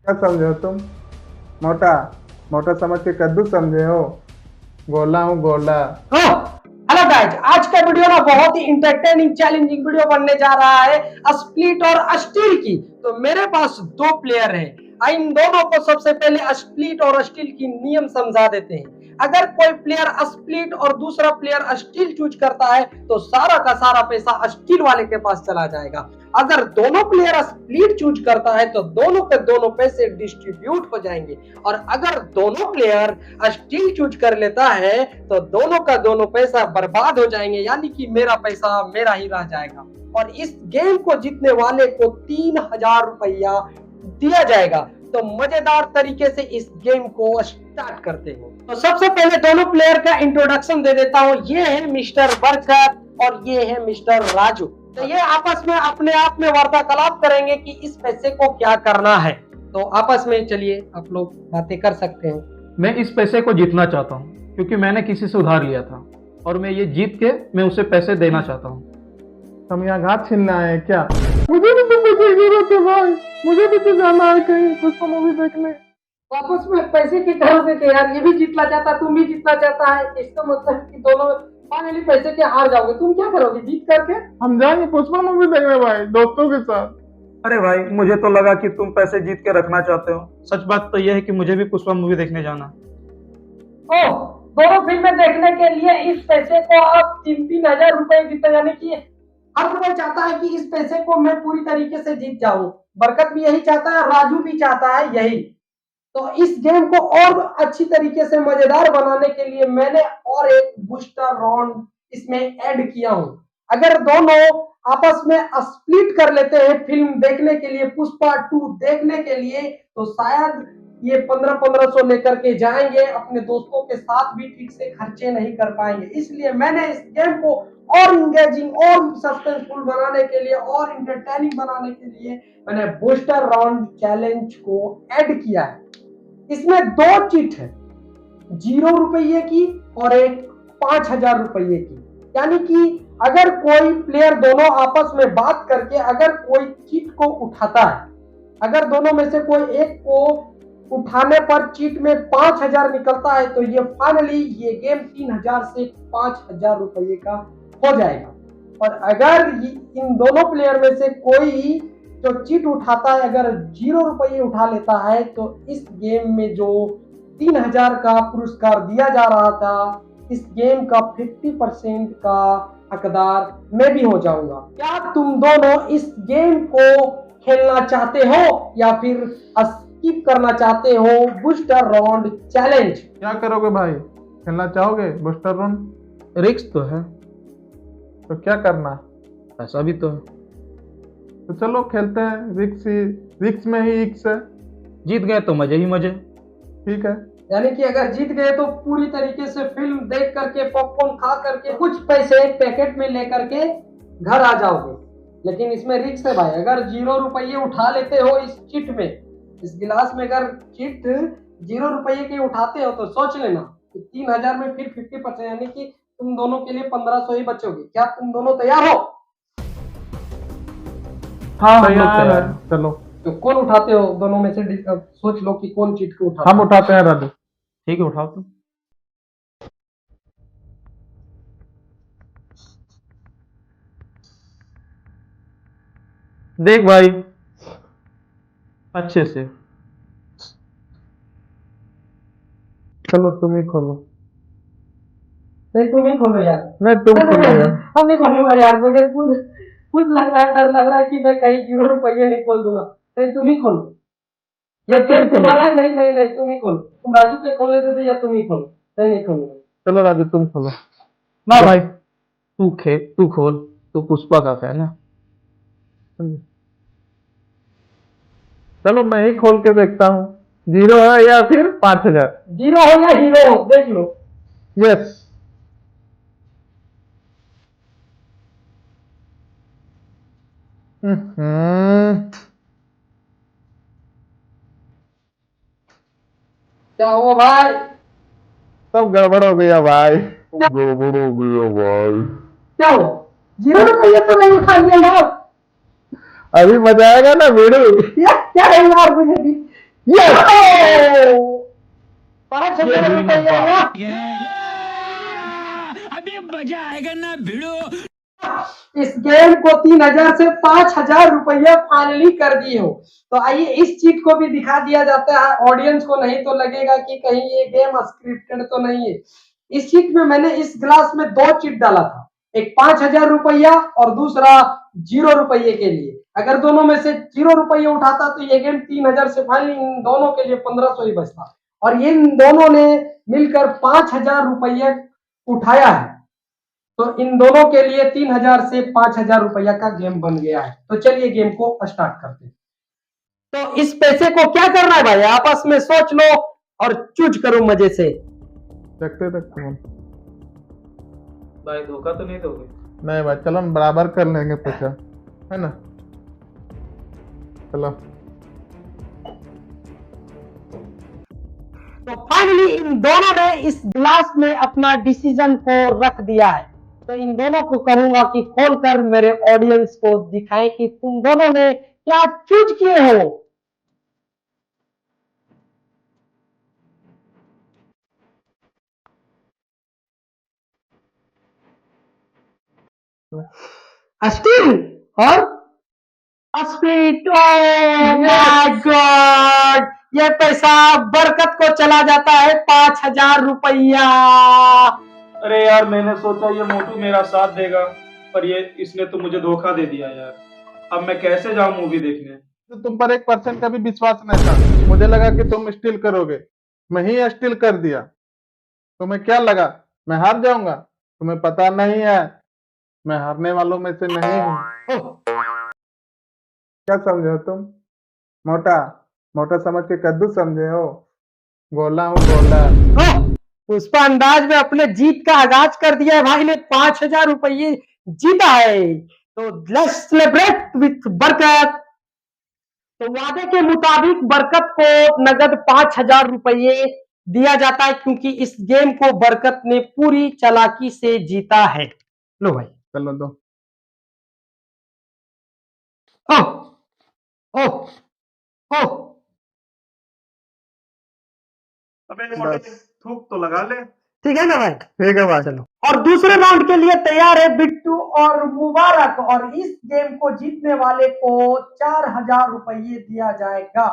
क्या समझे हो तुम? मोटा मोटा समझ के कद्दू समझे हो? गोला हूँ गोला। हेलो गाइज, आज का वीडियो ना बहुत ही इंटरटेनिंग चैलेंजिंग वीडियो बनने जा रहा है स्प्लिट और स्टील की। तो मेरे पास दो प्लेयर हैं। इन दोनों को सबसे पहले स्प्लिट और स्टील की नियम समझा देते हैं। अगर कोई प्लेयर स्प्लिट और दूसरा प्लेयर स्टील चूज करता है तो सारा का सारा पैसा स्टील वाले के पास चला जाएगा। अगर दोनों प्लेयर स्प्लिट चूज करता है तो दोनों के दोनों पैसे डिस्ट्रीब्यूट हो जाएंगे। और अगर दोनों प्लेयर स्टील चूज कर लेता है तो दोनों का दोनों पैसा बर्बाद हो जाएंगे, यानी कि मेरा पैसा मेरा ही रह जाएगा। और इस गेम को जीतने वाले को 3000 रुपया दिया जाएगा। तो मजेदार तरीके से इस गेम को स्टार्ट करते हैं। तो सबसे पहले दोनों प्लेयर का इंट्रोडक्शन दे देता हूँ। ये है मिस्टर बरकत और ये है मिस्टर राजू। तो ये आपस में अपने आप में वार्तालाप करेंगे कि इस पैसे को क्या करना है। तो आपस में चलिए आप लोग बातें कर सकते हैं। मैं इस पैसे को जीतना चाहता हूँ क्योंकि मैंने किसी से उधार लिया था और मैं ये जीत के मैं उसे पैसे देना चाहता हूँ। हम यहाँ घात छीनना है क्या? मुझे भी तो पैसे की जरूरत है भाई। मुझे भी तो जाना है कहीं पुष्पा मूवी देखने। वापस में पैसे की तरफ से यार, ये भी जीतना चाहता, तुम भी जीतना चाहता है। इसका मतलब कि दोनों फाइनली पैसे के हार जाओगे। तुम क्या करोगे जीत करके? हम जाएंगे पुष्पा मूवी देखने भाई, दोस्तों के साथ। अरे भाई, मुझे तो लगा कि तुम पैसे जीत के रखना चाहते हो। सच बात तो यह है कि मुझे भी पुष्पा मूवी देखने जाना। ओह, दोनों फिल्में देखने के लिए इस पैसे को आप 3-3 हजार रुपए जीते, यानी कि हर कोई चाहता है कि इस पैसे को मैं पूरी तरीके से जीत जाऊं। बरकत भी यही चाहता है, राजू भी चाहता है यही। तो इस गेम को और अच्छी तरीके से मजेदार बनाने के लिए मैंने और एक बूस्टर राउंड इसमें ऐड किया हूं। अगर दोनों आपस में स्प्लिट कर लेते हैं फिल्म देखने के लिए, पुष्पा 2 देखने के लिए, तो शायद ये 1500 लेकर के जाएंगे। अपने दोस्तों के साथ भी ठीक से खर्चे नहीं कर पाएंगे। इसलिए मैंने इस गेम को और इंगेजिंग और सस्पेंसफुल बनाने के लिए और इंटरटेनिंग बनाने के लिए मैंने बूस्टर राउंड चैलेंज को ऐड किया है। इसमें दो चिट है, 0 रुपये की और एक 5000 रुपये की। यानी कि अगर कोई प्लेयर दोनों आपस में बात करके अगर कोई चिट को उठाता है, अगर दोनों में से कोई एक को उठाने पर चिट में 5000 निकलता है तो ये फाइनली ये गेम 3000 से 5000 रुपये का हो जाएगा। और अगर इन दोनों प्लेयर में से कोई जो चिट उठाता है अगर 0 रुपये उठा लेता है तो इस गेम में जो 3000 का पुरस्कार दिया जा रहा था, इस गेम का 50% का हकदार मैं भी हो जाऊंगा। क्या तुम दोनों इस गेम को खेलना चाहते हो या फिर स्किप करना चाहते हो बूस्टर राउंड चैलेंज? क्या करोगे भाई? खेलना चाहोगे बूस्टर राउंड? रिक्स तो है, तो क्या करना? ऐसा भी तो है। तो चलो खेलते हैं। रिक्स में ही इक्स है। जीत गए तो मजे ही मजे। ठीक है। यानी कि अगर जीत गए तो पूरी तरीके से फिल्म देख करके पॉपकॉर्न खा करके कुछ पैसे पैकेट में लेकर के घर आ जाओगे। लेकिन इसमें रिस्क है भाई, अगर 0 रुपये उठा लेते हो इस चिट में, इस गिलास में अगर चिट 0 रुपये के उठाते हो तो सोच लेना 3000 में फिर 50%, यानी कि तुम दोनों के लिए 1500 ही बचोगे। क्या तुम दोनों तैयार हो? हाँ, हम लोग तैयार तैयार है। हैं। चलो तो कौन उठाते हो दोनों में से? सोच लो कि कौन चिट को उठाते हम उठाते हैं राजू। ठीक है, उठाओ तुम। देख भाई, अच्छे से। चलो तुम ही खोलो। नहीं, तुम ही खोलो यार। नहीं तुम खोलो यार। हम नहीं खोलूंगा यार, मुझे कुछ लग रहा है, डर लग रहा है कि मैं कहीं 0 रुपये नहीं खोल दूंगा। नहीं, तुम ही खोलो। या फिर तुम्हारा? नहीं नहीं नहीं, तुम ही खोलो। तुम राजू के खोल लेते थे या तुम ही खोलो? नहीं नहीं खोलूंगा। चलो राजू तुम खोलो। ना भाई, तू खोल, तू पुष्पा का फैन है। चलो मैं ही खोल के देखता हूँ, 0 है या फिर 5000। 0 हो या हीरो हो, देख लो। यस। क्या हुआ भाई? सब गड़बड़ हो गया भाई। क्या हुआ? 0 रुपये तो नहीं उठा लिया यार। अभी मजा आएगा ना वीडियो। क्या है यार, मुझे भी यस! 5,000 ये हुई ना रुपया बात। हुआ। इस गेम को 3,000 से 5,000 रुपया फाइनली कर दिए हो। तो आइए इस चीट को भी दिखा दिया जाता है ऑडियंस को, नहीं तो लगेगा कि कहीं ये गेम स्क्रिप्टेड तो नहीं है। इस चीट में मैंने इस ग्लास में 2 चीट डाला था, एक 5,000 रुपया और दूसरा 0 रुपये के लिए। अगर दोनों में से 0 रुपये उठाता तो ये गेम 3,000 से फाइनली इन दोनों के लिए 1,500 ही बचता, और इन दोनों ने मिलकर 5,000 रुपये उठाया है। तो इन दोनों के लिए 3,000 से 5,000 रुपया का गेम बन गया है। तो चलिए गेम को स्टार्ट करते हैं। तो इस पैसे को क्या करना है भाई, आपस में सोच लो और चूज करो मजे से। देखते देखते हम। भाई धोखा तो नहीं दोगे? नहीं भाई, चलो हम बराबर कर लेंगे पैसा, है ना? चलो। तो फाइनली इन दोनों ने इस ग्लास में अपना डिसीजन को रख दिया है। तो इन दोनों को कहूंगा कि खोलकर मेरे ऑडियंस को दिखाएं कि तुम दोनों ने क्या चूज किए हो। स्टील और स्पीड। ओह माय गॉड, ये पैसा बरकत को चला जाता है 5,000 रुपया। अरे यार, मैंने सोचा ये मोटू मेरा साथ देगा, पर ये इसने तो मुझे धोखा दे दिया यार। अब मैं कैसे जाऊं मूवी देखने? तो तुम पर 1% का भी विश्वास नहीं था। मुझे लगा कि तुम स्टील करोगे, मैं ही स्टील कर दिया। तुम्हें क्या लगा मैं हार जाऊंगा? तुम्हें पता नहीं है, मैं हारने वालों में से नहीं हूँ। क्या समझे हो तुम? मोटा मोटा समझ के कद्दू समझे हो? गोला हूँ गोला। पुष्पा अंदाज में अपने जीत का आगाज कर दिया है। भाई ने 5,000 रुपये जीता है, तो लेट्स सेलिब्रेट विथ बरकत। तो वादे के मुताबिक बरकत को नगद 5,000 रुपये दिया जाता है, क्योंकि इस गेम को बरकत ने पूरी चालाकी से जीता है। लो भाई। चलो दो। ओ ओ ओ अबे मोटे, थूक तो लगा ले। ठीक है ना भाई? ठीक है भाई। चलो, और दूसरे राउंड के लिए तैयार है बिट्टू और मुबारक, और इस गेम को जीतने वाले को 4,000 रुपये दिया जाएगा।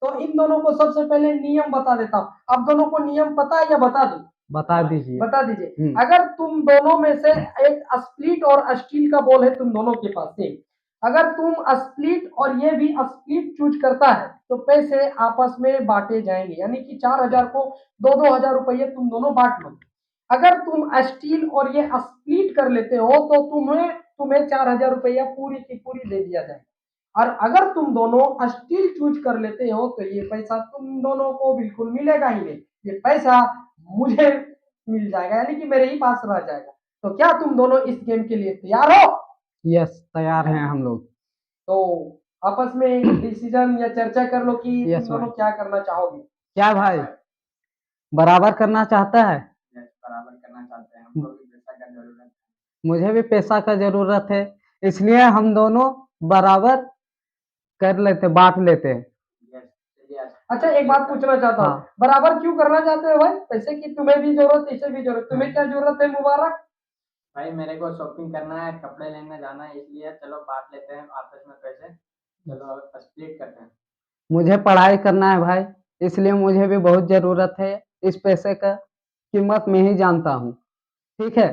तो इन दोनों को सबसे पहले नियम बता देता हूँ। आप दोनों को नियम पता है या बता दूं? बता दीजिए। बता दीजिए। अगर तुम दोनों में से एक स्प्लिट और स्टील का बॉल है तुम दोनों के पास सेम, अगर तुम स्प्लिट और ये भी स्प्लिट चूज करता है तो पैसे आपस में बांटे जाएंगे, यानी कि 4,000 को 2,000 रुपये तुम दोनों बांट लो। अगर तुम स्टील और ये स्प्लिट कर लेते हो तो तुम्हें 4,000 रुपया पूरी की पूरी दे दिया जाए। और अगर तुम दोनों स्टील चूज कर लेते हो तो ये पैसा तुम दोनों को बिल्कुल मिलेगा ही नहीं, ये पैसा मुझे मिल जाएगा, यानी कि मेरे ही पास रह जाएगा। तो क्या तुम दोनों इस गेम के लिए तैयार हो? यस, तैयार हैं हम लोग। तो आपस में डिसीजन या चर्चा कर लो कि Yes, तुम दोनों क्या करना चाहोगे। क्या भाई, बराबर करना चाहता है? बराबर करना चाहते हैं, हमको भी पैसा का जरूरत है। मुझे भी पैसा का जरूरत है, इसलिए हम दोनों बराबर कर लेते, बांट लेते हैं। अच्छा, एक बात पूछना चाहता हूँ। हाँ। बराबर क्यों करना चाहते हो भाई? पैसे की तुम्हें भी जरूरत, इसे भी जरूरत। तुम्हें क्या जरूरत है मुबारक? भाई मेरे को शॉपिंग करना है, कपड़े लेने जाना है, इसलिए चलो बांट लेते हैं आपस में पैसे। चलो अब स्प्लिट करते हैं। मुझे पढ़ाई करना है भाई, इसलिए मुझे भी बहुत जरूरत है। इस पैसे का कीमत मैं ही जानता हूँ। ठीक है,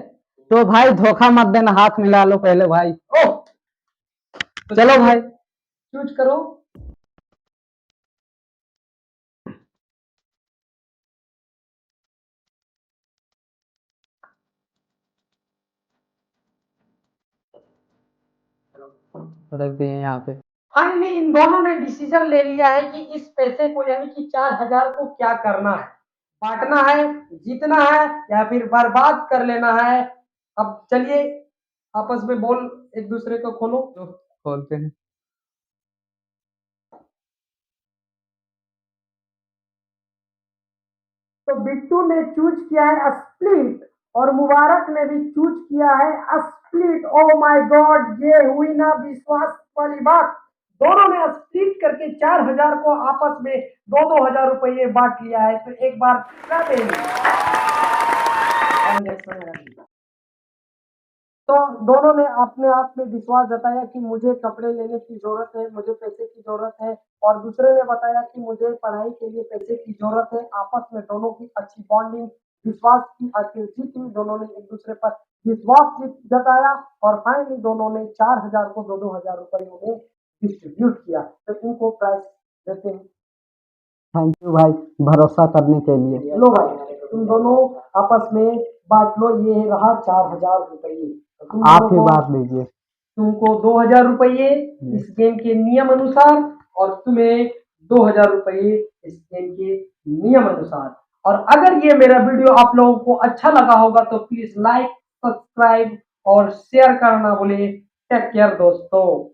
तो भाई धोखा मत देना, हाथ मिला लो पहले भाई। ओह, तो चलो भाई। चूज करो। रख दिए यहाँ पे। फाइनली इन दोनों ने डिसीजन ले लिया है कि इस पैसे को, यानी कि 4,000 को क्या करना है, बांटना है, जीतना है, या फिर बर्बाद कर लेना है। अब चलिए आपस में बॉल एक दूसरे को खोलो। तो खोलते हैं। तो बिट्टू ने चूज किया है स्प्लिट और मुबारक ने भी चूज किया है स्प्लिट। ओ माय गॉड, ये हुई ना विश्वास वाली बात। दोनों ने स्प्लिट करके 4,000 को आपस में 2-2 हजार रुपये बांट लिया है। तो एक बार तो दोनों ने अपने आप में विश्वास जताया कि मुझे कपड़े लेने की जरूरत है, मुझे पैसे की जरूरत है, और दूसरे ने बताया कि मुझे पढ़ाई के लिए पैसे की जरूरत है। आपस में दोनों की अच्छी बॉन्डिंग, विश्वास की आखिर जीत हुई। दोनों ने एक दूसरे पर विश्वास जताया और फाइनली दोनों ने 4,000 को 2-2 हजार रुपयों में डिस्ट्रीब्यूट किया। तो इनको प्राइस देते हैं। थैंक यू भाई भरोसा करने के लिए। लो भाई, तुम दोनों आपस में बांट लो। ये रहा 4,000 रुपये। तो तुम आप दोनों ही को बात लीजिए। तुमको 2,000 रुपये इस गेम के नियम अनुसार, और तुम्हें 2,000 रुपये इस गेम के नियम अनुसार। और अगर ये मेरा वीडियो आप लोगों को अच्छा लगा होगा तो प्लीज लाइक, सब्सक्राइब और शेयर करना भूले। टेक केयर दोस्तों।